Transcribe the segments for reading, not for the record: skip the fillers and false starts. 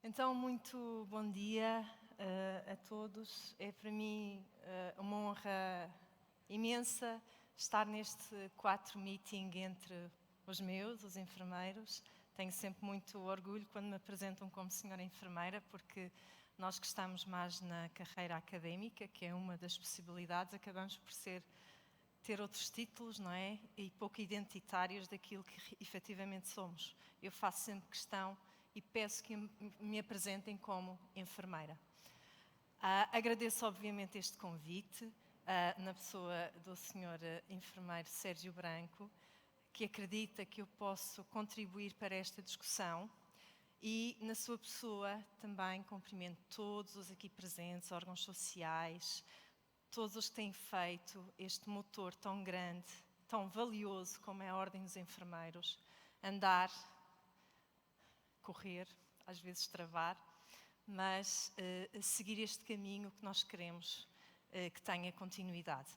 Então, muito bom dia a todos. É para mim uma honra imensa estar neste meeting entre os meus, os enfermeiros. Tenho sempre muito orgulho quando me apresentam como senhora enfermeira, porque nós que estamos mais na carreira académica, que é uma das possibilidades, acabamos por ter outros títulos, não é? E pouco identitários daquilo que efetivamente somos. Eu faço sempre questão e peço que me apresentem como enfermeira. Agradeço obviamente este convite, na pessoa do Sr. Enfermeiro Sérgio Branco, que acredita que eu posso contribuir para esta discussão, e na sua pessoa também cumprimento todos os aqui presentes, órgãos sociais, todos os que têm feito este motor tão grande, tão valioso como é a Ordem dos Enfermeiros, andar, correr, às vezes travar, mas seguir este caminho que nós queremos que tenha continuidade.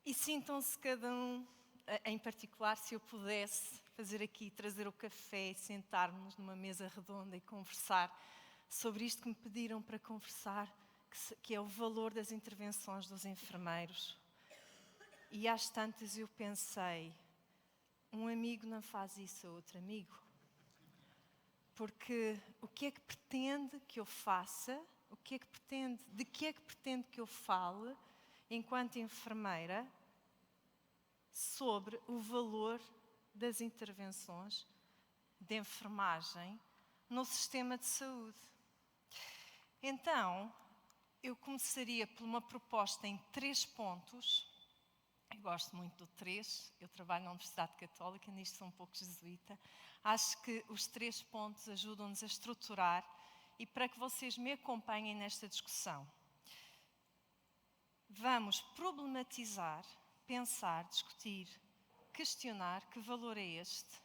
E sintam-se cada um, em particular, se eu pudesse fazer aqui, trazer o café e sentarmos numa mesa redonda e conversar sobre isto que me pediram para conversar, que é o valor das intervenções dos enfermeiros. E às tantas eu pensei, um amigo não faz isso a outro amigo. Porque o que é que pretende que eu faça, de que é que pretende que eu fale, enquanto enfermeira, sobre o valor das intervenções de enfermagem no sistema de saúde. Então, eu começaria por uma proposta em 3 pontos. Eu gosto muito do 3, eu trabalho na Universidade Católica, nisto sou um pouco jesuíta. Acho que os 3 pontos ajudam-nos a estruturar e para que vocês me acompanhem nesta discussão. Vamos problematizar, pensar, discutir, questionar que valor é este.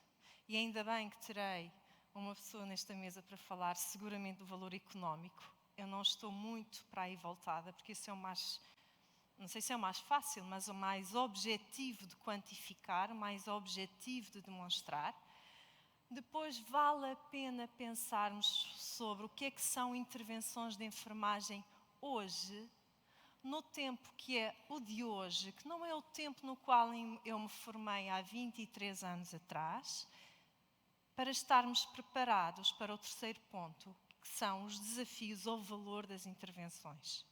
E ainda bem que terei uma pessoa nesta mesa para falar seguramente do valor económico. Eu não estou muito para aí voltada, porque isso é o mais... Não sei se é o mais fácil, mas o mais objetivo de quantificar, o mais objetivo de demonstrar. Depois vale a pena pensarmos sobre o que é que são intervenções de enfermagem hoje, no tempo que é o de hoje, que não é o tempo no qual eu me formei há 23 anos atrás, para estarmos preparados para o 3º ponto, que são os desafios ao valor das intervenções.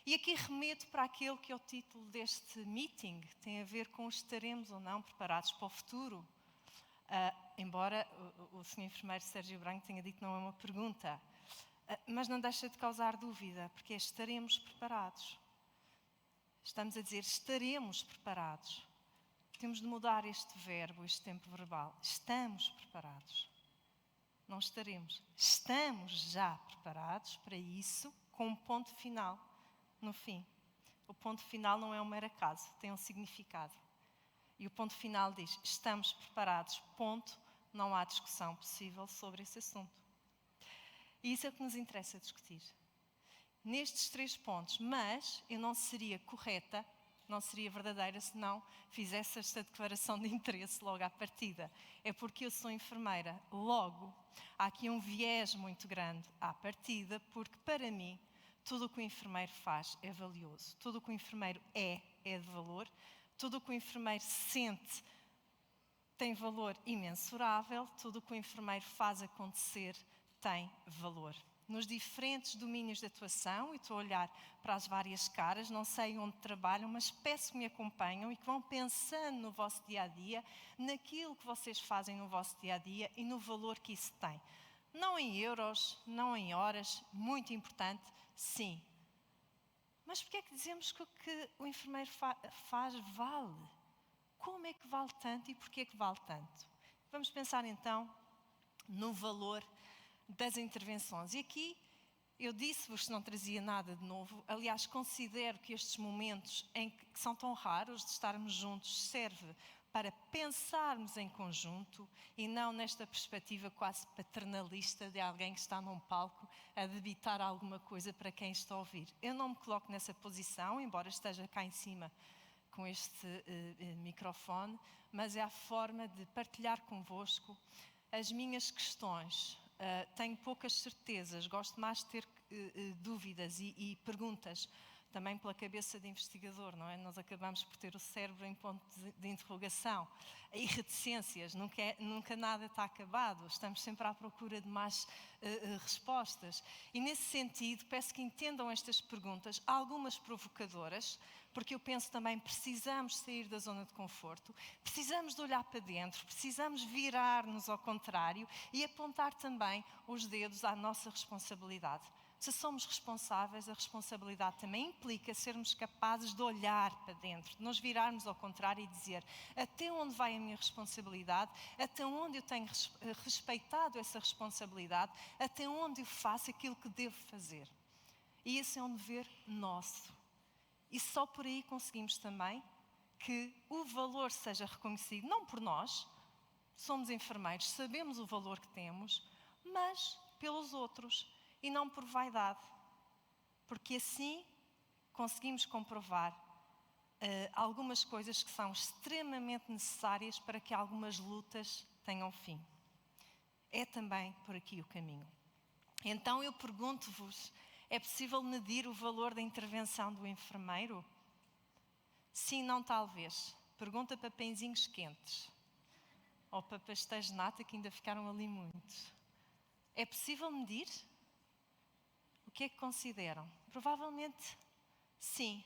E aqui remeto para aquele que é o título deste meeting, que tem a ver com estaremos ou não preparados para o futuro. Embora o Sr. Enfermeiro Sérgio Branco tenha dito que não é uma pergunta, mas não deixa de causar dúvida, porque é estaremos preparados. Estamos a dizer estaremos preparados. Temos de mudar este verbo, este tempo verbal. Estamos preparados. Não estaremos. Estamos já preparados para isso, com um ponto final. No fim, o ponto final não é um mero acaso, tem um significado. E o ponto final diz, estamos preparados, ponto, não há discussão possível sobre esse assunto. E isso é o que nos interessa discutir. Nestes 3 pontos, mas eu não seria correta, não seria verdadeira se não fizesse esta declaração de interesse logo à partida. É porque eu sou enfermeira, logo, há aqui um viés muito grande à partida, porque para mim, tudo o que o enfermeiro faz é valioso. Tudo o que o enfermeiro é de valor. Tudo o que o enfermeiro sente tem valor imensurável. Tudo o que o enfermeiro faz acontecer tem valor. Nos diferentes domínios de atuação, e estou a olhar para as várias caras, não sei onde trabalham, mas peço que me acompanham e que vão pensando no vosso dia-a-dia, naquilo que vocês fazem no vosso dia-a-dia e no valor que isso tem. Não em euros, não em horas, muito importante, sim. Mas porquê é que dizemos que o que o enfermeiro faz vale? Como é que vale tanto e porquê é que vale tanto? Vamos pensar então no valor das intervenções. E aqui eu disse-vos que não trazia nada de novo. Aliás, considero que estes momentos que são tão raros de estarmos juntos serve para pensarmos em conjunto e não nesta perspectiva quase paternalista de alguém que está num palco a debitar alguma coisa para quem está a ouvir. Eu não me coloco nessa posição, embora esteja cá em cima com este microfone, mas é a forma de partilhar convosco as minhas questões, tenho poucas certezas, gosto mais de ter dúvidas e perguntas, também pela cabeça de investigador, não é? Nós acabamos por ter o cérebro em ponto de interrogação. E reticências, nunca nada está acabado, estamos sempre à procura de mais respostas. E nesse sentido, peço que entendam estas perguntas, algumas provocadoras, porque eu penso também precisamos sair da zona de conforto, precisamos de olhar para dentro, precisamos virar-nos ao contrário e apontar também os dedos à nossa responsabilidade. Se somos responsáveis, a responsabilidade também implica sermos capazes de olhar para dentro, de nos virarmos ao contrário e dizer até onde vai a minha responsabilidade, até onde eu tenho respeitado essa responsabilidade, até onde eu faço aquilo que devo fazer. E esse é um dever nosso. E só por aí conseguimos também que o valor seja reconhecido, não por nós, somos enfermeiros, sabemos o valor que temos, mas pelos outros. E não por vaidade, porque assim conseguimos comprovar algumas coisas que são extremamente necessárias para que algumas lutas tenham fim. É também por aqui o caminho. Então eu pergunto-vos, é possível medir o valor da intervenção do enfermeiro? Sim, não, talvez. Pergunta para pãezinhos quentes, ou para pastéis de nata que ainda ficaram ali muitos. É possível medir? O que é que consideram? Provavelmente sim.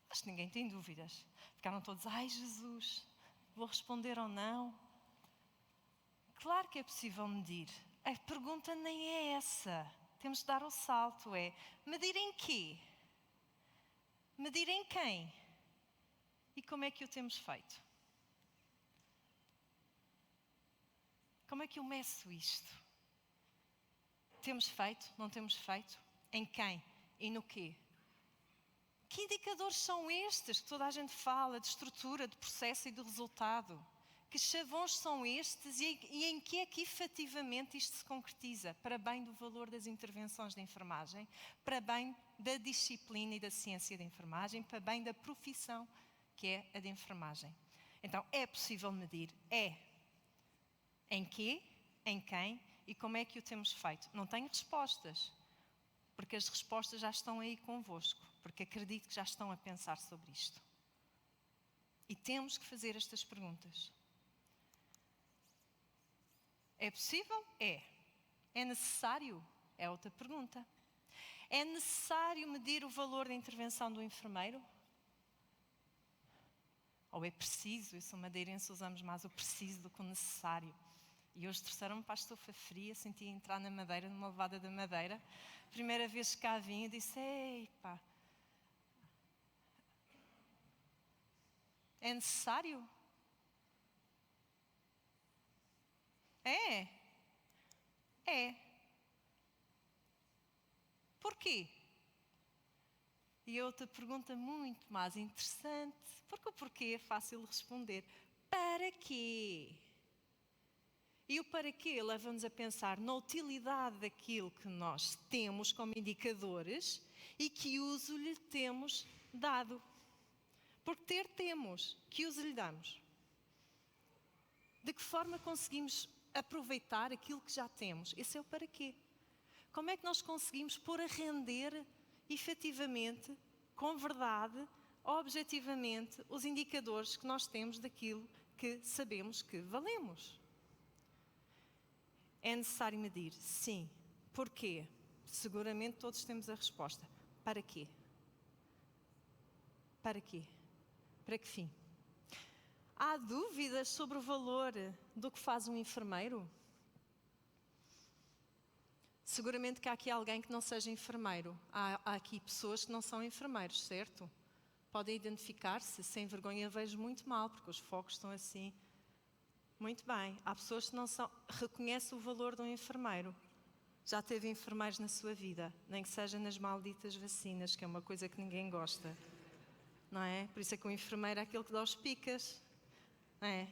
Acho que ninguém tem dúvidas. Ficaram todos, ai Jesus, vou responder ou não? Claro que é possível medir. A pergunta nem é essa. Temos de dar o salto, é medir em quê? Medir em quem? E como é que o temos feito? Como é que eu meço isto? Temos feito? Não temos feito? Em quem? E no quê? Que indicadores são estes que toda a gente fala de estrutura, de processo e de resultado? Que chavões são estes e em que é que efetivamente isto se concretiza? Para bem do valor das intervenções de enfermagem, para bem da disciplina e da ciência de enfermagem, para bem da profissão que é a de enfermagem. Então, é possível medir? É. Em quê? Em quem? E como é que o temos feito? Não tenho respostas, porque as respostas já estão aí convosco, porque acredito que já estão a pensar sobre isto. E temos que fazer estas perguntas. É possível? É. É necessário? É outra pergunta. É necessário medir o valor da intervenção do enfermeiro? Ou é preciso? Eu sou madeirense, usamos mais o preciso do que o necessário. E hoje trouxeram-me para a estufa fria, senti entrar na Madeira, numa levada da Madeira. Primeira vez que cá vim, eu disse, ei pá, é necessário? É. É. Porquê? E outra pergunta muito mais interessante, porque o porquê é fácil de responder. Para quê? E o para quê leva-nos a pensar na utilidade daquilo que nós temos como indicadores e que uso lhe temos dado. Porque ter temos, que uso lhe damos? De que forma conseguimos aproveitar aquilo que já temos? Esse é o para quê. Como é que nós conseguimos pôr a render efetivamente, com verdade, objetivamente, os indicadores que nós temos daquilo que sabemos que valemos? É necessário medir? Sim. Porquê? Seguramente todos temos a resposta. Para quê? Para quê? Para que fim? Há dúvidas sobre o valor do que faz um enfermeiro? Seguramente que há aqui alguém que não seja enfermeiro. Há aqui pessoas que não são enfermeiros, certo? Podem identificar-se, sem vergonha vejo muito mal, porque os focos estão assim. Muito bem. Há pessoas que não são... Reconhece o valor de um enfermeiro. Já teve enfermeiros na sua vida, nem que seja nas malditas vacinas, que é uma coisa que ninguém gosta. Não é? Por isso é que o enfermeiro é aquele que dá os picas. Não é?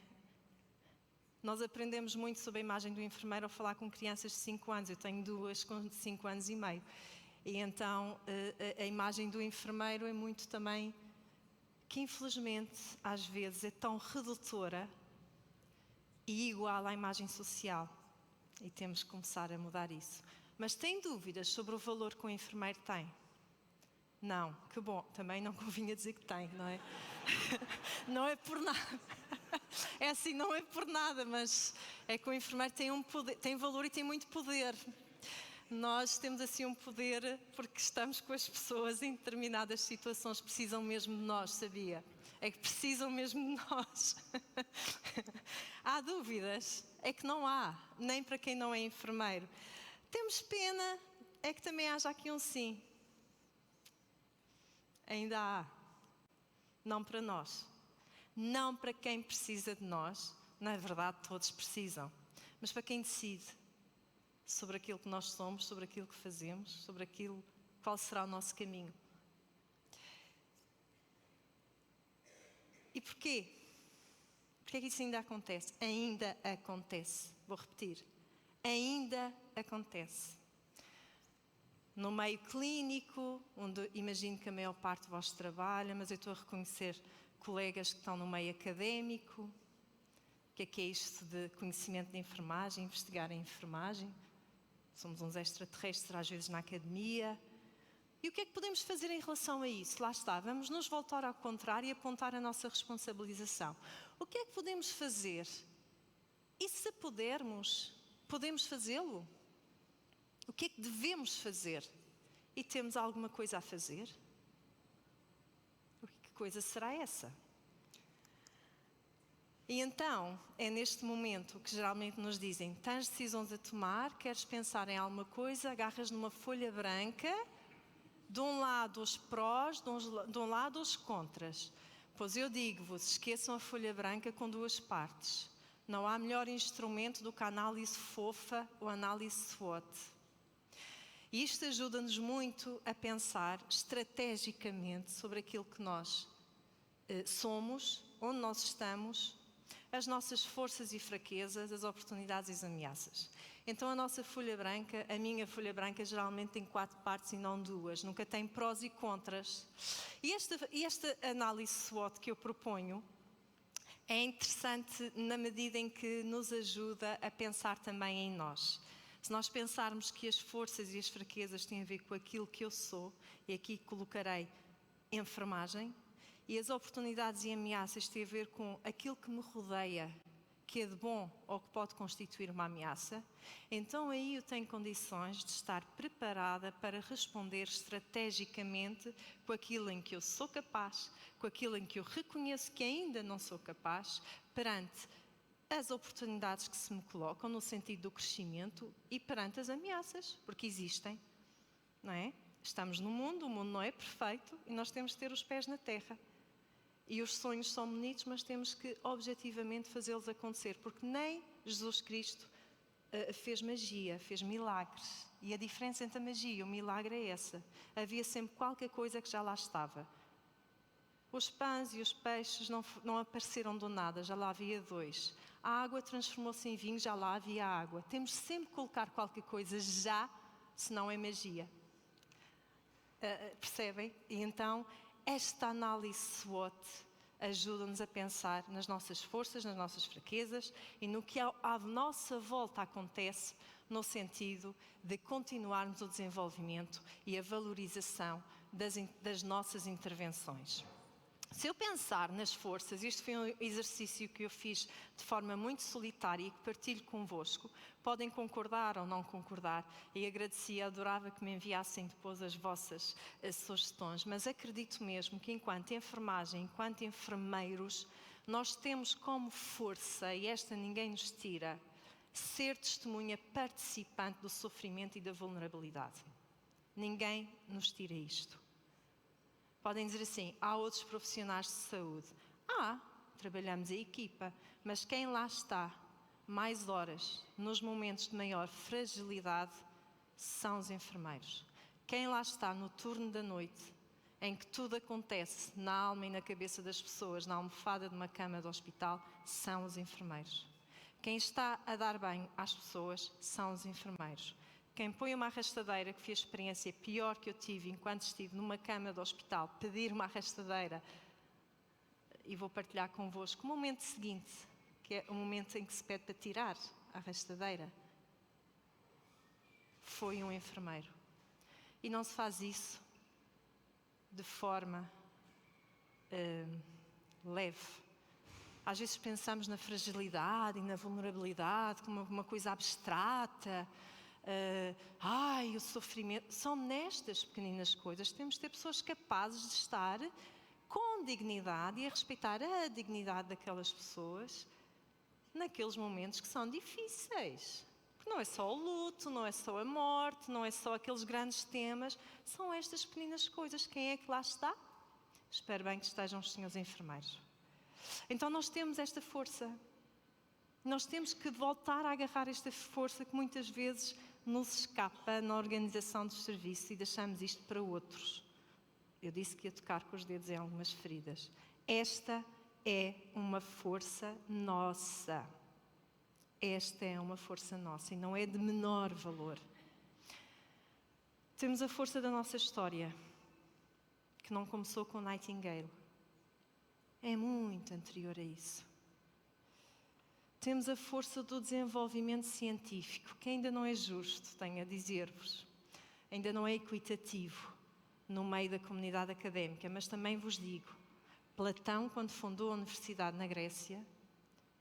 Nós aprendemos muito sobre a imagem do enfermeiro ao falar com crianças de 5 anos. Eu tenho 2 com 5 anos e meio. E então a imagem do enfermeiro é muito também que infelizmente às vezes é tão redutora e igual à imagem social. E temos que começar a mudar isso. Mas tem dúvidas sobre o valor que o enfermeiro tem? Não, que bom, também não convinha dizer que tem, não é? Não é por nada. É assim, não é por nada, mas é que o enfermeiro tem um poder, tem valor e tem muito poder. Nós temos assim um poder porque estamos com as pessoas em determinadas situações, precisam mesmo de nós, sabia? É que precisam mesmo de nós. Há dúvidas? É que não há, nem para quem não é enfermeiro. Temos pena, é que também haja aqui um sim. Ainda há. Não para nós. Não para quem precisa de nós. Na verdade, todos precisam. Mas para quem decide sobre aquilo que nós somos, sobre aquilo que fazemos, sobre aquilo, qual será o nosso caminho. E porquê? Porquê é que isso ainda acontece? Ainda acontece. Vou repetir. Ainda acontece. No meio clínico, onde imagino que a maior parte de vós trabalha, mas eu estou a reconhecer colegas que estão no meio académico. O que é isto de conhecimento de enfermagem, investigar a enfermagem? Somos uns extraterrestres às vezes na academia. E o que é que podemos fazer em relação a isso? Lá está, vamos nos voltar ao contrário e apontar a nossa responsabilização. O que é que podemos fazer? E se pudermos, podemos fazê-lo? O que é que devemos fazer? E temos alguma coisa a fazer? Que coisa será essa? E então, é neste momento que geralmente nos dizem: tens decisões a tomar, queres pensar em alguma coisa, agarras numa folha branca, de um lado os prós, de um lado os contras. Pois eu digo-vos, esqueçam a folha branca com duas partes. Não há melhor instrumento do que a análise fofa ou a análise SWOT. E isto ajuda-nos muito a pensar estrategicamente sobre aquilo que nós somos, onde nós estamos, as nossas forças e fraquezas, as oportunidades e as ameaças. Então a nossa folha branca, a minha folha branca, geralmente tem 4 partes e não 2, nunca tem prós e contras. E esta análise SWOT que eu proponho é interessante na medida em que nos ajuda a pensar também em nós. Se nós pensarmos que as forças e as fraquezas têm a ver com aquilo que eu sou, e aqui colocarei enfermagem, e as oportunidades e ameaças têm a ver com aquilo que me rodeia, que é de bom ou que pode constituir uma ameaça, então aí eu tenho condições de estar preparada para responder estrategicamente com aquilo em que eu sou capaz, com aquilo em que eu reconheço que ainda não sou capaz, perante as oportunidades que se me colocam no sentido do crescimento e perante as ameaças, porque existem, não é? Estamos no mundo, o mundo não é perfeito e nós temos de ter os pés na terra. E os sonhos são bonitos, mas temos que objetivamente fazê-los acontecer, porque nem Jesus Cristo fez magia, fez milagres. E a diferença entre a magia e o milagre é essa. Havia sempre qualquer coisa que já lá estava. Os pães e os peixes não apareceram do nada, já lá havia 2. A água transformou-se em vinho, já lá havia água. Temos sempre que colocar qualquer coisa já, senão é magia. Percebem? E então, esta análise SWOT ajuda-nos a pensar nas nossas forças, nas nossas fraquezas e no que à nossa volta acontece, no sentido de continuarmos o desenvolvimento e a valorização das nossas intervenções. Se eu pensar nas forças, isto foi um exercício que eu fiz de forma muito solitária e que partilho convosco, podem concordar ou não concordar, e agradecia, adorava que me enviassem depois as vossas sugestões, mas acredito mesmo que enquanto enfermagem, enquanto enfermeiros, nós temos como força, e esta ninguém nos tira, ser testemunha participante do sofrimento e da vulnerabilidade. Ninguém nos tira isto. Podem dizer assim, há outros profissionais de saúde. Trabalhamos em equipa, mas quem lá está mais horas, nos momentos de maior fragilidade, são os enfermeiros. Quem lá está no turno da noite, em que tudo acontece na alma e na cabeça das pessoas, na almofada de uma cama de hospital, são os enfermeiros. Quem está a dar banho às pessoas são os enfermeiros. Quem põe uma arrastadeira, que foi a experiência pior que eu tive enquanto estive numa cama de hospital, pedir uma arrastadeira, e vou partilhar convosco o momento seguinte, que é o momento em que se pede para tirar a rastadeira, foi um enfermeiro. E não se faz isso de forma leve. Às vezes pensamos na fragilidade e na vulnerabilidade como uma coisa abstrata. O sofrimento. São nestas pequeninas coisas que temos de ter pessoas capazes de estar com dignidade e a respeitar a dignidade daquelas pessoas naqueles momentos que são difíceis. Porque não é só o luto, não é só a morte, não é só aqueles grandes temas, são estas pequeninas coisas. Quem é que lá está? Espero bem que estejam os senhores enfermeiros. Então nós temos esta força. Nós temos que voltar a agarrar esta força que muitas vezes nos escapa na organização dos serviços e deixamos isto para outros. Eu disse que ia tocar com os dedos em algumas feridas. Esta é uma força nossa. Esta é uma força nossa e não é de menor valor. Temos a força da nossa história, que não começou com Nightingale. É muito anterior a isso. Temos a força do desenvolvimento científico, que ainda não é justo, tenho a dizer-vos. Ainda não é equitativo no meio da comunidade académica, mas também vos digo, Platão, quando fundou a universidade na Grécia,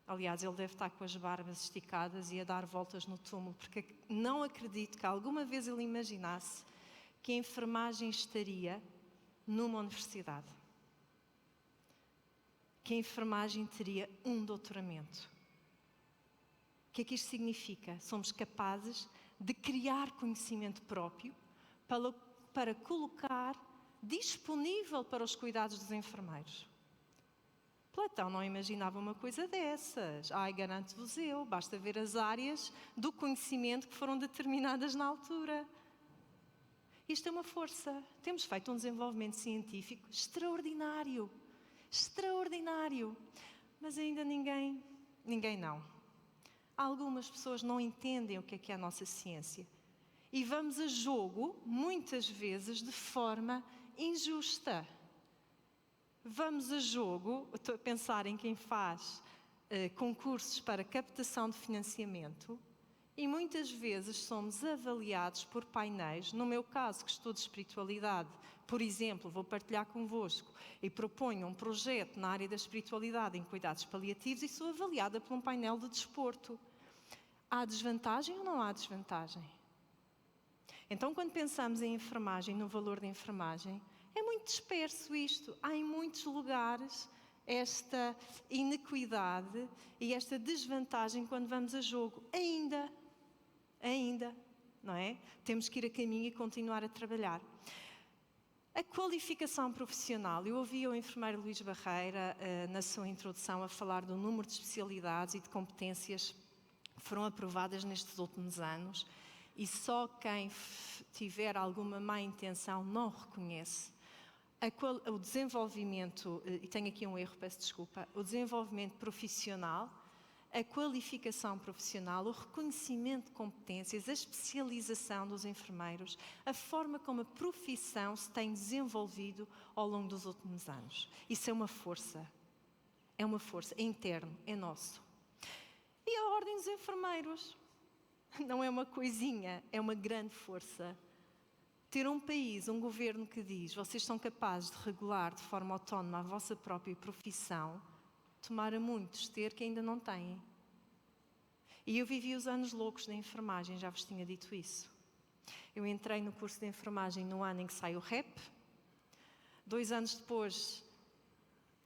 aliás, ele deve estar com as barbas esticadas e a dar voltas no túmulo, porque não acredito que alguma vez ele imaginasse que a enfermagem estaria numa universidade. Que a enfermagem teria um doutoramento. O que é que isto significa? Somos capazes de criar conhecimento próprio para colocar disponível para os cuidados dos enfermeiros. Platão não imaginava uma coisa dessas. Garanto-vos eu, basta ver as áreas do conhecimento que foram determinadas na altura. Isto é uma força. Temos feito um desenvolvimento científico extraordinário. Extraordinário. Mas ainda ninguém não. Algumas pessoas não entendem o que é a nossa ciência. E vamos a jogo, muitas vezes, de forma injusta. Vamos a jogo, estou a pensar em quem faz concursos para captação de financiamento e muitas vezes somos avaliados por painéis. No meu caso, que estudo espiritualidade, por exemplo, vou partilhar convosco e proponho um projeto na área da espiritualidade em cuidados paliativos e sou avaliada por um painel de desporto. Há desvantagem ou não há desvantagem? Então, quando pensamos em enfermagem, no valor da enfermagem, é muito disperso isto. Há em muitos lugares esta inequidade e esta desvantagem quando vamos a jogo. Ainda, não é? Temos que ir a caminho e continuar a trabalhar. A qualificação profissional. Eu ouvi o enfermeiro Luís Barreira, na sua introdução, a falar do número de especialidades e de competências que foram aprovadas nestes últimos anos e só quem tiver alguma má intenção não reconhece. O desenvolvimento, e tenho aqui um erro, peço desculpa, o desenvolvimento profissional, a qualificação profissional, o reconhecimento de competências, a especialização dos enfermeiros, a forma como a profissão se tem desenvolvido ao longo dos últimos anos. Isso é uma força, é interno, é nosso. E a Ordem dos Enfermeiros não é uma coisinha, é uma grande força. Ter um país, um governo que diz vocês são capazes de regular de forma autónoma a vossa própria profissão, tomara muitos ter que ainda não têm. E eu vivi os anos loucos da enfermagem, já vos tinha dito isso. Eu entrei no curso de enfermagem no ano em que sai o REP. 2 anos depois,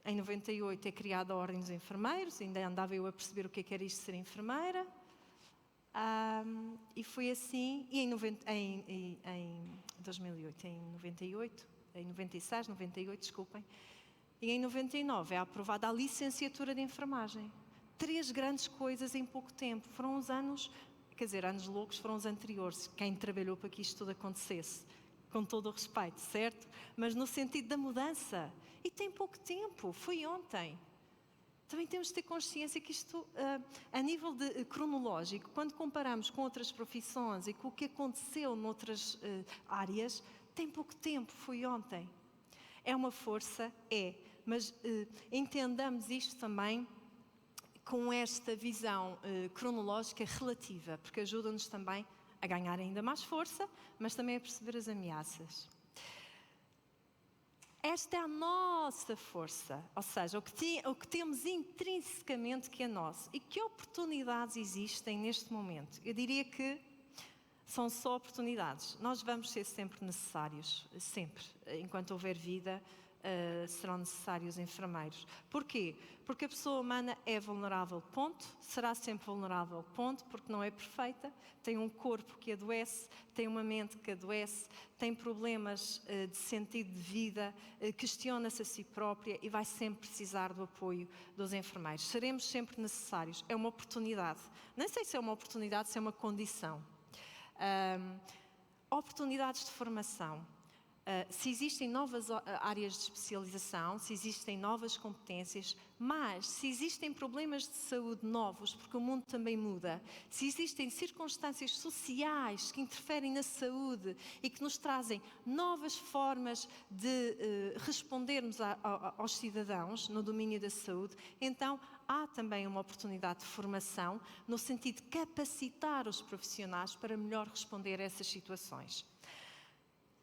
em 98, é criada a Ordem dos Enfermeiros, ainda andava eu a perceber o que era isto de ser enfermeira. E foi assim, e em 2008, em 98, em 96, 98, desculpem, e em 99 é aprovada a licenciatura de enfermagem. 3 grandes coisas em pouco tempo. Foram os anos, anos loucos foram os anteriores, quem trabalhou para que isto tudo acontecesse, com todo o respeito, certo? Mas no sentido da mudança. E tem pouco tempo, foi ontem. Também temos de ter consciência que isto, a nível cronológico, quando comparamos com outras profissões e com o que aconteceu noutras áreas, tem pouco tempo, foi ontem. É uma força? É. Mas entendamos isto também com esta visão cronológica relativa, porque ajuda-nos também a ganhar ainda mais força, mas também a perceber as ameaças. Esta é a nossa força, ou seja, o que temos intrinsecamente que é nosso. E que oportunidades existem neste momento? Eu diria que são só oportunidades. Nós vamos ser sempre necessários, sempre. Enquanto houver vida, serão necessários enfermeiros. Porquê? Porque a pessoa humana é vulnerável, ponto. Será sempre vulnerável, ponto, porque não é perfeita. Tem um corpo que adoece, tem uma mente que adoece, tem problemas de sentido de vida, questiona-se a si própria e vai sempre precisar do apoio dos enfermeiros. Seremos sempre necessários. É uma oportunidade. Nem sei se é uma oportunidade, se é uma condição. Oportunidades de formação. Se existem novas áreas de especialização, se existem novas competências, mas se existem problemas de saúde novos, porque o mundo também muda, se existem circunstâncias sociais que interferem na saúde e que nos trazem novas formas de respondermos aos cidadãos no domínio da saúde, então há também uma oportunidade de formação no sentido de capacitar os profissionais para melhor responder a essas situações.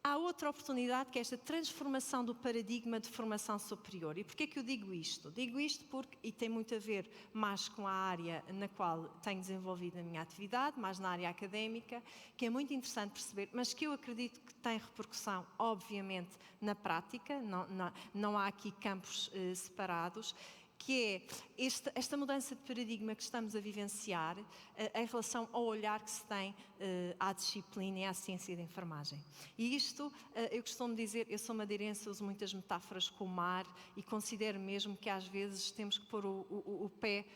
Há outra oportunidade que é esta transformação do paradigma de formação superior. E porquê é que eu digo isto? Digo isto porque, e tem muito a ver mais com a área na qual tenho desenvolvido a minha atividade, mais na área académica, que é muito interessante perceber, mas que eu acredito que tem repercussão, obviamente, na prática, não há aqui campos separados, que é esta mudança de paradigma que estamos a vivenciar em relação ao olhar que se tem à disciplina e à ciência da enfermagem. E isto, eu costumo dizer, eu sou madeirense, uso muitas metáforas com o mar e considero mesmo que às vezes temos que pôr o pé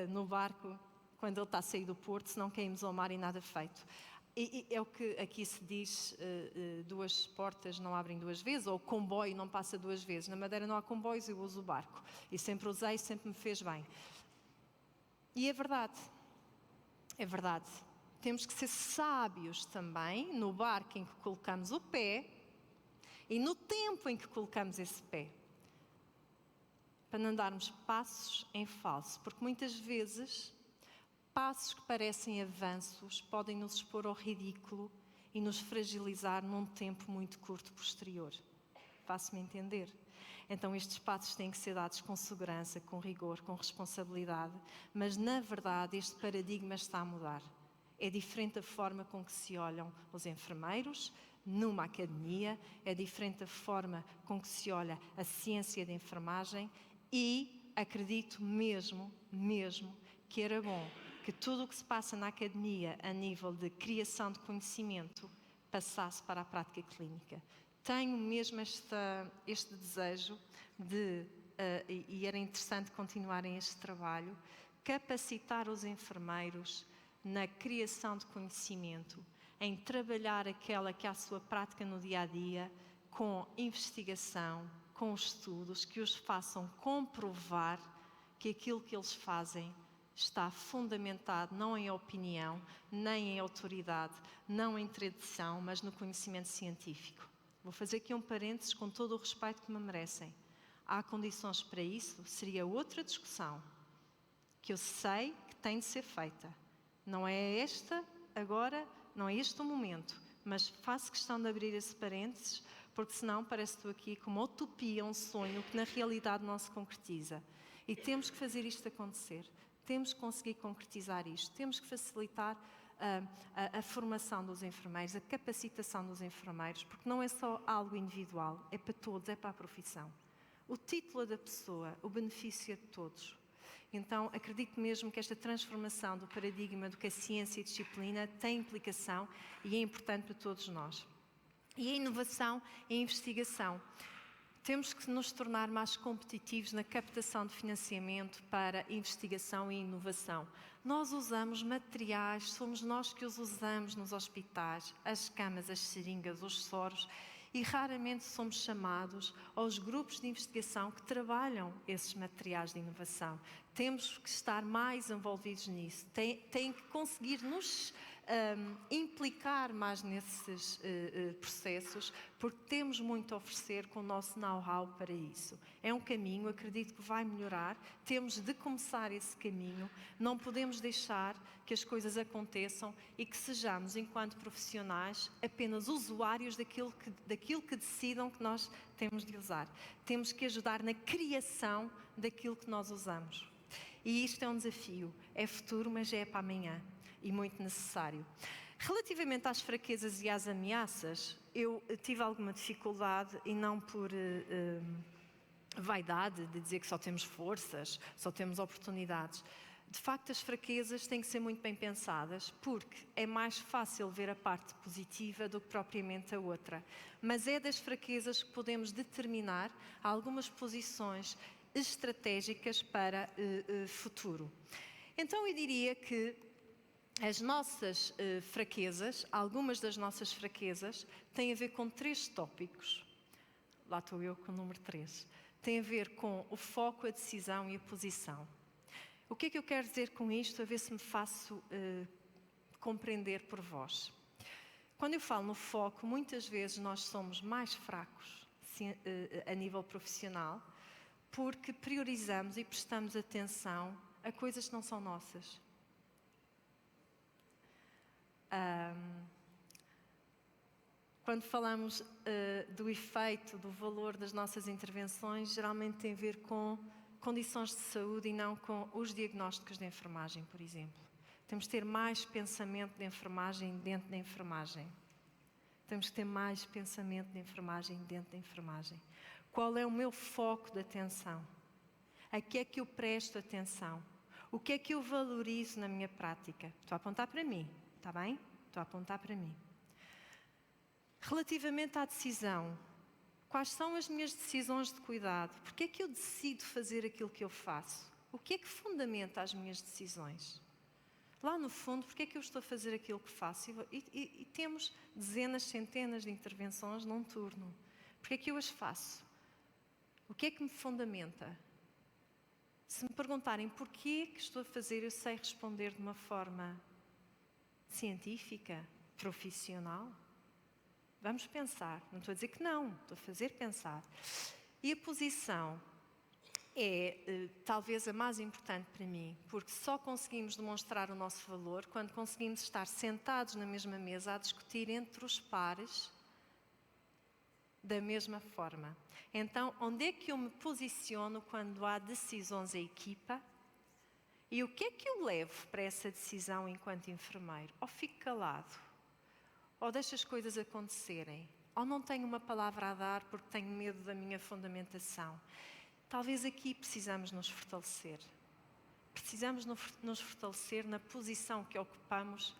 no barco quando ele está a sair do porto, senão caímos ao mar e nada feito. E é o que aqui se diz, duas portas não abrem duas vezes, ou comboio não passa duas vezes. Na Madeira não há comboios, eu uso o barco. E sempre usei, sempre me fez bem. E é verdade. É verdade. Temos que ser sábios também no barco em que colocamos o pé e no tempo em que colocamos esse pé. Para não darmos passos em falso. Porque muitas vezes passos que parecem avanços podem nos expor ao ridículo e nos fragilizar num tempo muito curto posterior. Faço-me entender? Então estes passos têm que ser dados com segurança, com rigor, com responsabilidade, mas na verdade este paradigma está a mudar. É diferente a forma com que se olham os enfermeiros numa academia, é diferente a forma com que se olha a ciência da enfermagem e acredito mesmo que era bom que tudo o que se passa na academia a nível de criação de conhecimento passasse para a prática clínica. Tenho mesmo este desejo e era interessante continuarem este trabalho, capacitar os enfermeiros na criação de conhecimento, em trabalhar aquela que é a sua prática no dia-a-dia, com investigação, com estudos que os façam comprovar que aquilo que eles fazem está fundamentado não em opinião, nem em autoridade, não em tradição, mas no conhecimento científico. Vou fazer aqui um parênteses com todo o respeito que me merecem. Há condições para isso? Seria outra discussão que eu sei que tem de ser feita. Não é esta agora, não é este o momento, mas faço questão de abrir esse parênteses, porque senão parece que estou aqui com uma utopia, um sonho que na realidade não se concretiza. E temos que fazer isto acontecer. Temos que conseguir concretizar isto, temos que facilitar a formação dos enfermeiros, a capacitação dos enfermeiros, porque não é só algo individual, é para todos, é para a profissão. O título é da pessoa, o benefício é de todos. Então, acredito mesmo que esta transformação do paradigma do que a ciência e a disciplina tem implicação e é importante para todos nós. E a inovação e a investigação. Temos que nos tornar mais competitivos na captação de financiamento para investigação e inovação. Nós usamos materiais, somos nós que os usamos nos hospitais, as camas, as seringas, os soros, e raramente somos chamados aos grupos de investigação que trabalham esses materiais de inovação. Temos que estar mais envolvidos nisso, tem que conseguir nos implicar mais nesses processos, porque temos muito a oferecer com o nosso know-how para isso. É um caminho, acredito que vai melhorar, temos de começar esse caminho, não podemos deixar que as coisas aconteçam e que sejamos, enquanto profissionais, apenas usuários daquilo que decidam que nós temos de usar. Temos que ajudar na criação daquilo que nós usamos. E isto é um desafio, é futuro, mas é para amanhã e muito necessário. Relativamente às fraquezas e às ameaças, eu tive alguma dificuldade, e não por vaidade de dizer que só temos forças, só temos oportunidades. De facto, as fraquezas têm que ser muito bem pensadas, porque é mais fácil ver a parte positiva do que propriamente a outra. Mas é das fraquezas que podemos determinar algumas posições estratégicas para futuro. Então eu diria que as nossas fraquezas, algumas das nossas fraquezas, têm a ver com 3 tópicos. Lá estou eu com o número 3. Tem a ver com o foco, a decisão e a posição. O que é que eu quero dizer com isto? A ver se me faço compreender por vós. Quando eu falo no foco, muitas vezes nós somos mais fracos a nível profissional, porque priorizamos e prestamos atenção a coisas que não são nossas. Quando falamos do efeito, do valor das nossas intervenções, geralmente tem a ver com condições de saúde e não com os diagnósticos de enfermagem, por exemplo. Temos que ter mais pensamento de enfermagem dentro da enfermagem. Temos que ter mais pensamento de enfermagem dentro da enfermagem. Qual é o meu foco de atenção? A que é que eu presto atenção? O que é que eu valorizo na minha prática? Estou a apontar para mim, está bem? Estou a apontar para mim. Relativamente à decisão, quais são as minhas decisões de cuidado? Porque é que eu decido fazer aquilo que eu faço? O que é que fundamenta as minhas decisões? Lá no fundo, porque é que eu estou a fazer aquilo que faço? E temos dezenas, centenas de intervenções num turno. Porque é que eu as faço? O que é que me fundamenta? Se me perguntarem porquê que estou a fazer, eu sei responder de uma forma científica, profissional. Vamos pensar. Não estou a dizer que não, estou a fazer pensar. E a posição é talvez a mais importante para mim, porque só conseguimos demonstrar o nosso valor quando conseguimos estar sentados na mesma mesa a discutir entre os pares da mesma forma. Então, onde é que eu me posiciono quando há decisões em equipa? E o que é que eu levo para essa decisão enquanto enfermeiro? Ou fico calado? Ou deixo as coisas acontecerem? Ou não tenho uma palavra a dar porque tenho medo da minha fundamentação? Talvez aqui precisamos nos fortalecer. Precisamos nos fortalecer na posição que ocupamos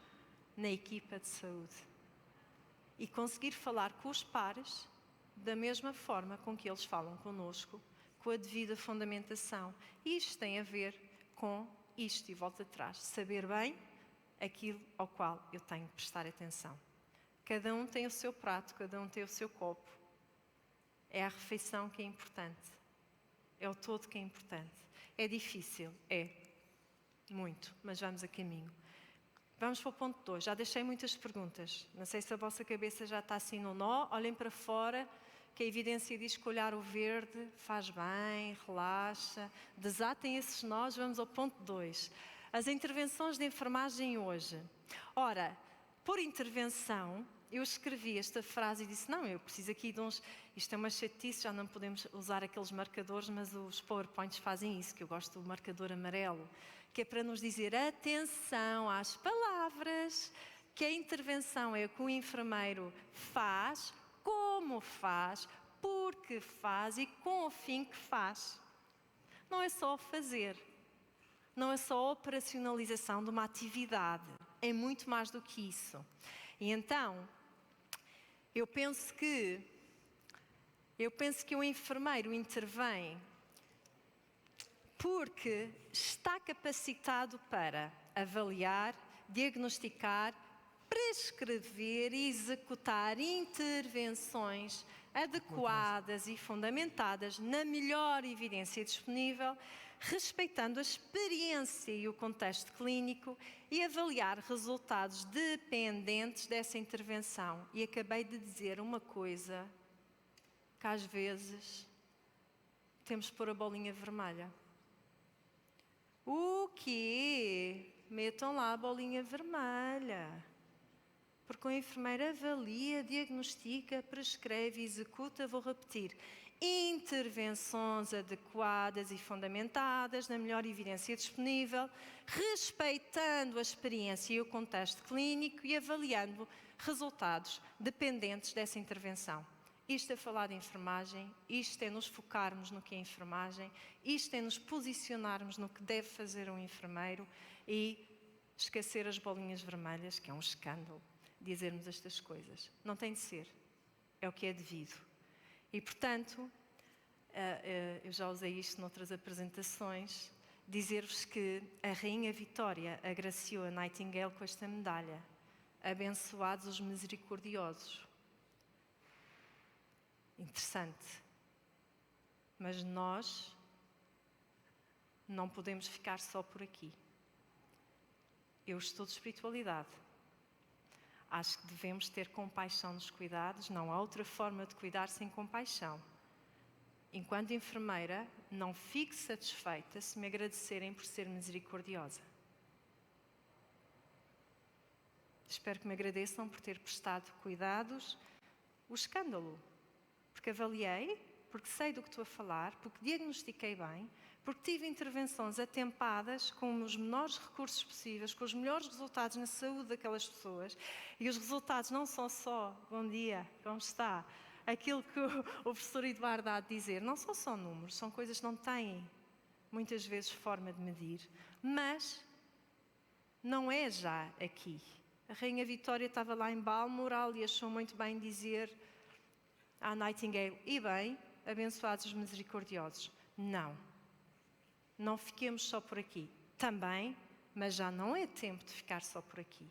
na equipa de saúde. E conseguir falar com os pares da mesma forma com que eles falam connosco, com a devida fundamentação. E isto tem a ver com isto, e volto atrás, saber bem aquilo ao qual eu tenho que prestar atenção. Cada um tem o seu prato, cada um tem o seu copo. É a refeição que é importante. É o todo que é importante. É difícil? É. Muito, mas vamos a caminho. Vamos para o ponto 2. Já deixei muitas perguntas. Não sei se a vossa cabeça já está assim no nó. Olhem para fora, que a evidência diz que olhar o verde faz bem, relaxa. Desatem esses nós. Vamos ao ponto 2. As intervenções de enfermagem hoje. Ora, por intervenção, eu escrevi esta frase e disse, não, eu preciso aqui de uns... Isto é uma chatice, já não podemos usar aqueles marcadores, mas os PowerPoints fazem isso, que eu gosto do marcador amarelo, que é para nos dizer atenção às palavras, que a intervenção é o que o enfermeiro faz, como faz, porque faz e com o fim que faz. Não é só fazer, não é só a operacionalização de uma atividade, é muito mais do que isso. E então, eu penso que o enfermeiro intervém porque está capacitado para avaliar, diagnosticar, prescrever e executar intervenções adequadas e fundamentadas na melhor evidência disponível respeitando a experiência e o contexto clínico e avaliar resultados dependentes dessa intervenção. E acabei de dizer uma coisa que às vezes temos que pôr a bolinha vermelha. O quê? Metam lá a bolinha vermelha. Porque o enfermeiro avalia, diagnostica, prescreve, executa, vou repetir, intervenções adequadas e fundamentadas na melhor evidência disponível, respeitando a experiência e o contexto clínico e avaliando resultados dependentes dessa intervenção. Isto é falar de enfermagem, isto é nos focarmos no que é enfermagem, isto é nos posicionarmos no que deve fazer um enfermeiro e esquecer as bolinhas vermelhas, que é um escândalo dizermos estas coisas. Não tem de ser, é o que é devido. E, portanto, eu já usei isto noutras apresentações, dizer-vos que a Rainha Vitória agraciou a Nightingale com esta medalha. Abençoados os misericordiosos. Interessante. Mas nós não podemos ficar só por aqui. Eu estudo espiritualidade. Acho que devemos ter compaixão nos cuidados. Não há outra forma de cuidar sem compaixão. Enquanto enfermeira, não fico satisfeita se me agradecerem por ser misericordiosa. Espero que me agradeçam por ter prestado cuidados. O escândalo. Porque avaliei, porque sei do que estou a falar, porque diagnostiquei bem, porque tive intervenções atempadas com os menores recursos possíveis, com os melhores resultados na saúde daquelas pessoas. E os resultados não são só, bom dia, como está? Aquilo que o professor Eduardo há de dizer, não são só números, são coisas que não têm, muitas vezes, forma de medir. Mas não é já aqui. A Rainha Vitória estava lá em Balmoral e achou muito bem dizer à Nightingale, e bem, abençoados os misericordiosos. Não. Não fiquemos só por aqui. Também, mas já não é tempo de ficar só por aqui.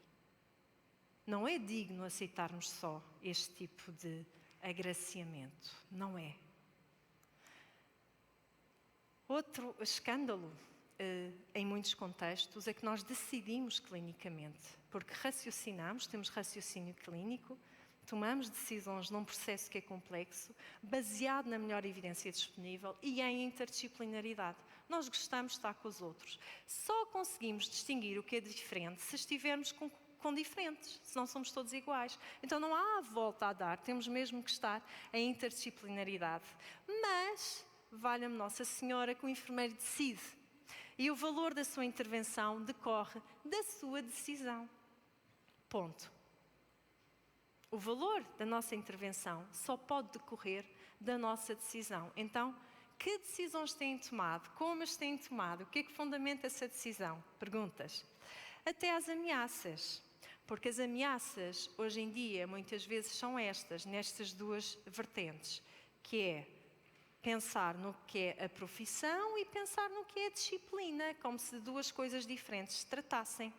Não é digno aceitarmos só este tipo de agraciamento. Não é. Outro escândalo, em muitos contextos, é que nós decidimos clinicamente, porque raciocinamos, temos raciocínio clínico, tomamos decisões num processo que é complexo, baseado na melhor evidência disponível e em interdisciplinaridade. Nós gostamos de estar com os outros. Só conseguimos distinguir o que é diferente se estivermos com diferentes, senão somos todos iguais. Então não há volta a dar, temos mesmo que estar em interdisciplinaridade. Mas, valha-me Nossa Senhora, que o enfermeiro decide. E o valor da sua intervenção decorre da sua decisão. Ponto. O valor da nossa intervenção só pode decorrer da nossa decisão. Então, que decisões têm tomado? Como as têm tomado? O que é que fundamenta essa decisão? Perguntas. Até às ameaças. Porque as ameaças, hoje em dia, muitas vezes são nestas duas vertentes, que é pensar no que é a profissão e pensar no que é a disciplina, como se duas coisas diferentes se tratassem.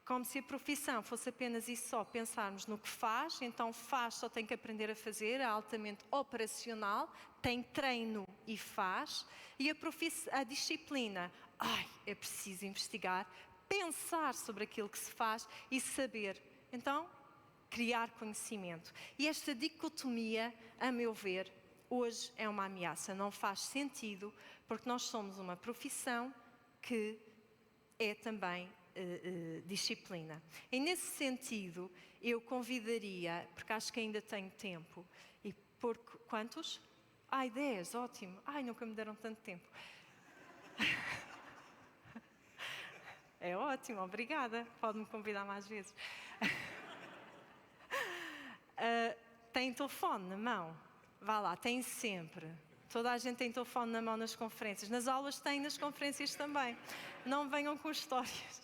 Como se a profissão fosse apenas e só pensarmos no que faz, então faz, só tem que aprender a fazer, é altamente operacional, tem treino e faz, e a disciplina, é preciso investigar, pensar sobre aquilo que se faz e saber, então criar conhecimento. E esta dicotomia, a meu ver, hoje é uma ameaça, não faz sentido, porque nós somos uma profissão que é também disciplina. E nesse sentido, eu convidaria, porque acho que ainda tenho tempo, e por quantos? 10, ótimo. Nunca me deram tanto tempo. É ótimo, obrigada. Pode-me convidar mais vezes. Tem telefone na mão? Vá lá, tem sempre. Toda a gente tem telefone na mão nas conferências. Nas aulas tem, nas conferências também. Não venham com histórias.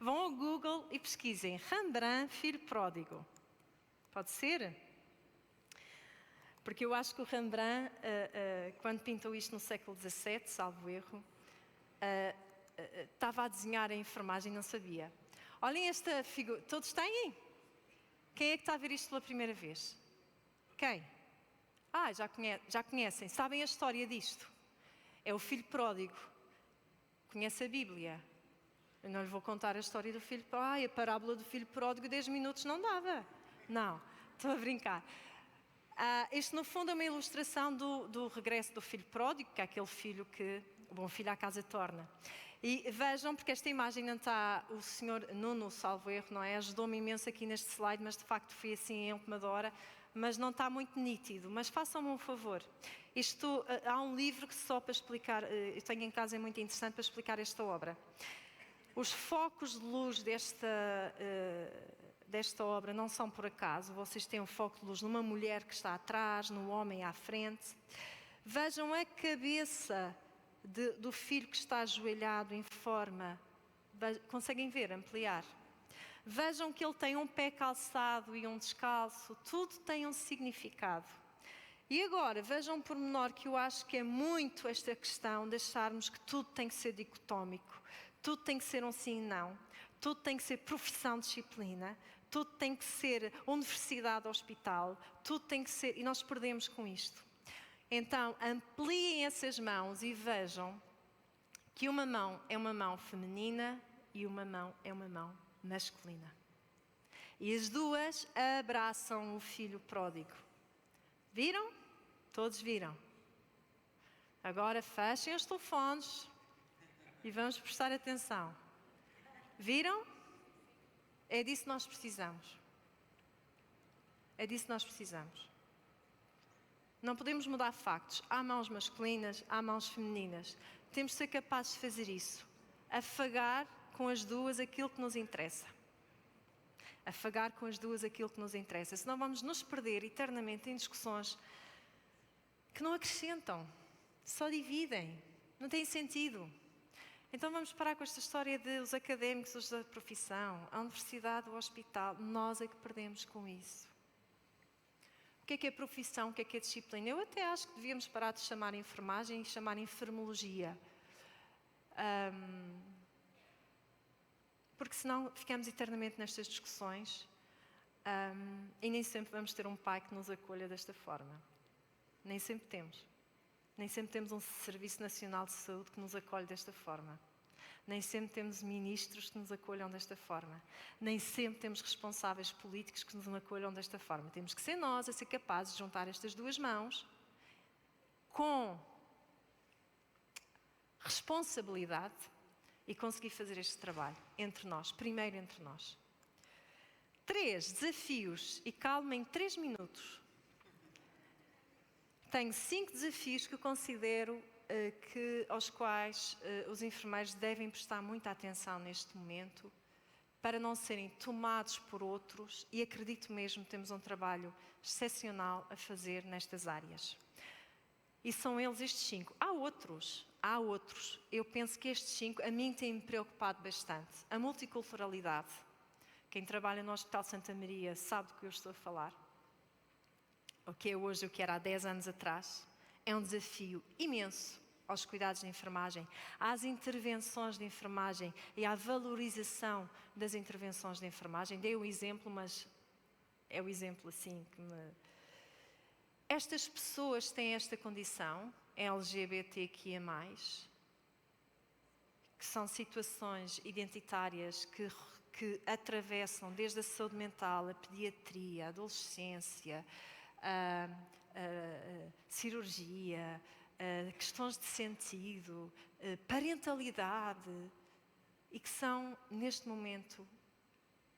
Vão ao Google e pesquisem Rembrandt, filho pródigo. Pode ser? Porque eu acho que o Rembrandt, quando pintou isto no século XVII, salvo erro, estava a desenhar a enfermagem e não sabia. Olhem esta figura. Todos têm? Quem é que está a ver isto pela primeira vez? Quem? Já conhecem. Sabem a história disto? É o filho pródigo. Conhece a Bíblia? Eu não lhe vou contar a história do filho pródigo, a parábola do filho pródigo, 10 minutos não dava. Não, estou a brincar. Isto, no fundo, é uma ilustração do regresso do filho pródigo, que é aquele filho que o bom filho à casa torna. E vejam, porque esta imagem não está, o senhor Nuno, salvo erro, não é? Ajudou-me imenso aqui neste slide, mas de facto foi assim em última hora, mas não está muito nítido. Mas façam-me um favor. Há um livro que só para explicar, eu tenho em casa, é muito interessante para explicar esta obra. Os focos de luz desta obra não são por acaso. Vocês têm um foco de luz numa mulher que está atrás, no homem à frente. Vejam a cabeça do filho que está ajoelhado em forma. Conseguem ver, ampliar? Vejam que ele tem um pé calçado e um descalço. Tudo tem um significado. E agora, vejam um pormenor que eu acho que é muito esta questão de acharmos que tudo tem que ser dicotómico. Tudo tem que ser um sim e não. Tudo tem que ser profissão, disciplina. Tudo tem que ser universidade, hospital. Tudo tem que ser... E nós perdemos com isto. Então, ampliem essas mãos e vejam que uma mão é uma mão feminina e uma mão é uma mão masculina. E as duas abraçam o filho pródigo. Viram? Todos viram. Agora fechem os telefones e vamos prestar atenção. Viram? É disso que nós precisamos. É disso que nós precisamos. Não podemos mudar factos. Há mãos masculinas, há mãos femininas. Temos de ser capazes de fazer isso. Afagar com as duas aquilo que nos interessa. Afagar com as duas aquilo que nos interessa. Senão vamos nos perder eternamente em discussões que não acrescentam. Só dividem. Não tem sentido. Então vamos parar com esta história de os académicos, os da profissão, a universidade, o hospital. Nós é que perdemos com isso. O que é profissão, o que é disciplina? Eu até acho que devíamos parar de chamar enfermagem e chamar enfermologia. Porque senão ficamos eternamente nestas discussões e nem sempre vamos ter um pai que nos acolha desta forma. Nem sempre temos. Nem sempre temos um Serviço Nacional de Saúde que nos acolhe desta forma. Nem sempre temos ministros que nos acolham desta forma. Nem sempre temos responsáveis políticos que nos acolham desta forma. Temos que ser nós a ser capazes de juntar estas duas mãos com responsabilidade e conseguir fazer este trabalho entre nós, primeiro entre nós. 3 desafios, e calma em 3 minutos. Tenho 5 desafios que eu considero aos quais os enfermeiros devem prestar muita atenção neste momento para não serem tomados por outros e acredito mesmo que temos um trabalho excepcional a fazer nestas áreas. E são eles estes 5. Há outros. Eu penso que estes 5 a mim têm-me preocupado bastante. A multiculturalidade. Quem trabalha no Hospital Santa Maria sabe do que eu estou a falar. O que é hoje, o que era há 10 anos atrás, é um desafio imenso aos cuidados de enfermagem, às intervenções de enfermagem e à valorização das intervenções de enfermagem. Dei o exemplo, mas é o exemplo assim que me... Estas pessoas têm esta condição, LGBTQIA+, que são situações identitárias que atravessam desde a saúde mental, a pediatria, a adolescência, cirurgia, questões de sentido, parentalidade, e que são, neste momento,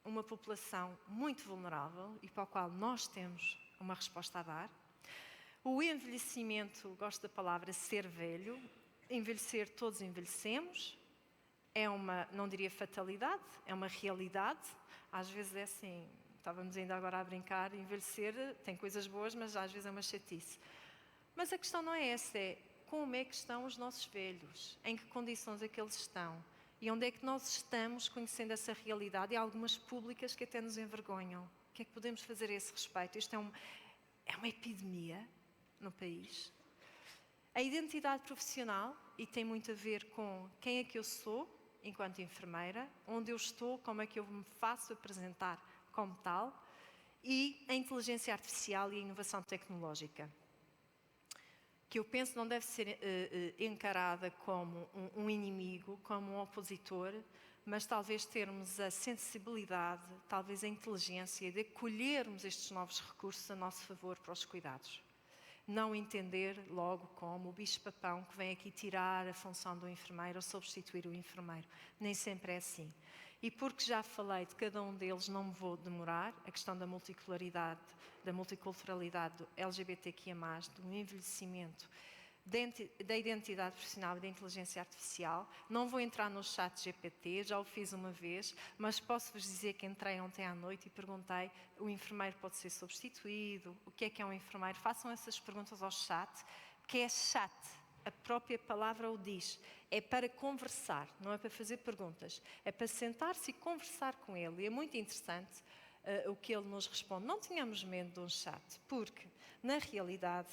uma população muito vulnerável e para a qual nós temos uma resposta a dar. O envelhecimento, gosto da palavra ser velho, envelhecer, todos envelhecemos, é uma, não diria fatalidade, é uma realidade, às vezes é assim... Estávamos ainda agora a brincar, envelhecer tem coisas boas, mas às vezes é uma chatice. Mas a questão não é essa, é como é que estão os nossos velhos? Em que condições é que eles estão? E onde é que nós estamos conhecendo essa realidade? E há algumas públicas que até nos envergonham. O que é que podemos fazer a esse respeito? Isto é uma epidemia no país. A identidade profissional, e tem muito a ver com quem é que eu sou enquanto enfermeira, onde eu estou, como é que eu me faço apresentar como tal, e a inteligência artificial e a inovação tecnológica. que eu penso não deve ser encarada como um inimigo, como um opositor, mas talvez termos a sensibilidade, talvez a inteligência de acolhermos estes novos recursos a nosso favor para os cuidados. Não entender logo como o bicho-papão que vem aqui tirar a função do enfermeiro ou substituir o enfermeiro. Nem sempre é assim. E porque já falei de cada um deles, não me vou demorar. A questão da multiculturalidade do LGBTQIA+, do envelhecimento, da identidade profissional e da inteligência artificial. Não vou entrar no chat GPT, já o fiz uma vez, mas posso-vos dizer que entrei ontem à noite e perguntei: o enfermeiro pode ser substituído? O que é um enfermeiro? Façam essas perguntas ao chat, que é chat. A própria palavra o diz. É para conversar, não é para fazer perguntas. É para sentar-se e conversar com ele. E é muito interessante o que ele nos responde. Não tenhamos medo de um chat, porque, na realidade,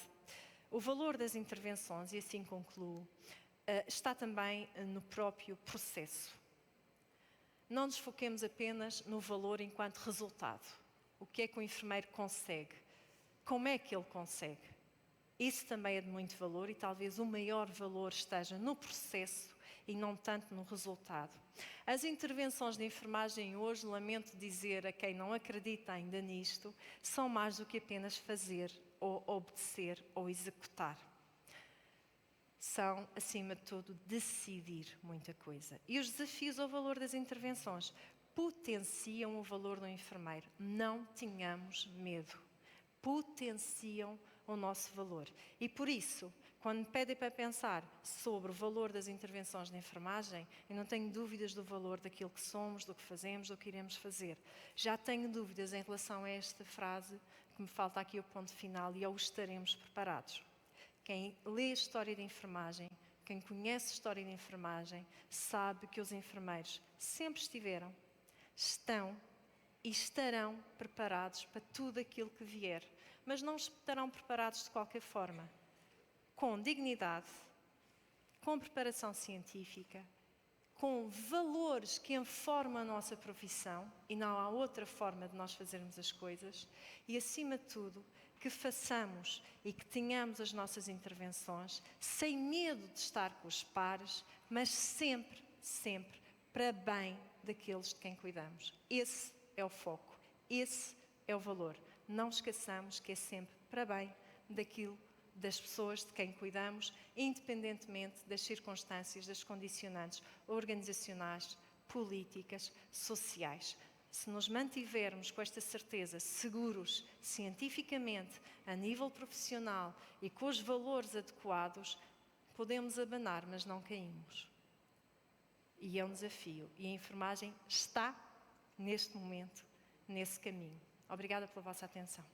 o valor das intervenções, e assim concluo, está também no próprio processo. Não nos foquemos apenas no valor enquanto resultado. O que é que o enfermeiro consegue? Como é que ele consegue? Isso também é de muito valor e talvez o maior valor esteja no processo e não tanto no resultado. As intervenções de enfermagem hoje, lamento dizer a quem não acredita ainda nisto, são mais do que apenas fazer ou obedecer ou executar. São, acima de tudo, decidir muita coisa. E os desafios ao valor das intervenções potenciam o valor do enfermeiro. Não tenhamos medo. Potenciam o nosso valor. E por isso, quando me pedem para pensar sobre o valor das intervenções de enfermagem, eu não tenho dúvidas do valor daquilo que somos, do que fazemos, do que iremos fazer. Já tenho dúvidas em relação a esta frase, que me falta aqui o ponto final, e ao estaremos preparados. Quem lê a história de enfermagem, quem conhece a história de enfermagem, sabe que os enfermeiros sempre estiveram, estão e estarão preparados para tudo aquilo que vier. Mas não estarão preparados de qualquer forma. Com dignidade, com preparação científica, com valores que informam a nossa profissão, e não há outra forma de nós fazermos as coisas, e acima de tudo, que façamos e que tenhamos as nossas intervenções sem medo de estar com os pares, mas sempre, sempre para bem daqueles de quem cuidamos. Esse é o foco, esse é o valor. Não esqueçamos que é sempre para bem das pessoas de quem cuidamos, independentemente das circunstâncias, das condicionantes organizacionais, políticas, sociais. Se nos mantivermos com esta certeza, seguros, cientificamente, a nível profissional e com os valores adequados, podemos abanar, mas não caímos. E é um desafio. E a enfermagem está, neste momento, nesse caminho. Obrigada pela vossa atenção.